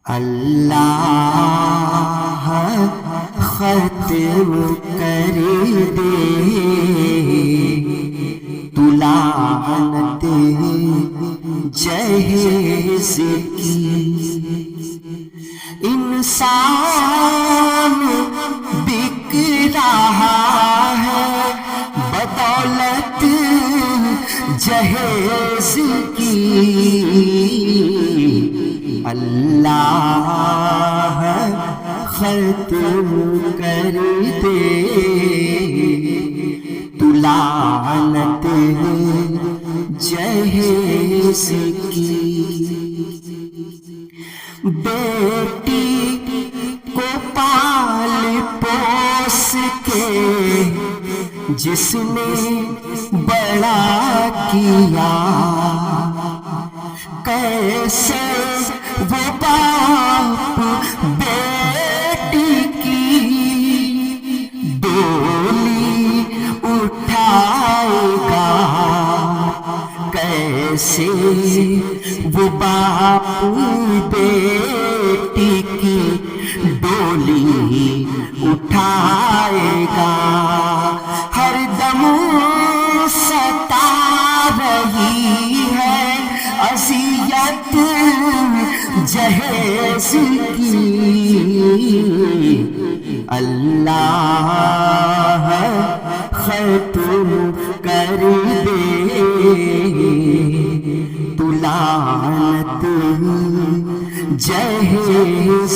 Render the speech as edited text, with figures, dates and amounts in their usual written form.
اللہ ختم کر دے تو لعنت جہیز کی. انسان بک رہا ہے بدولت جہیز کی. اللہ ختم کر دے تو لعنت جہیز کی. بیٹی کو پال پوس کے جس نے بڑا کیا، کیسے وہ باپ بیٹی کی ڈولی اٹھائے گا، کیسے وہ باپ بیٹی کی ڈولی اٹھائے گا. ہر دم ستا رہی ہے اذیت جہیز کی. اللہ ختم کر دے تو لعنت جہیز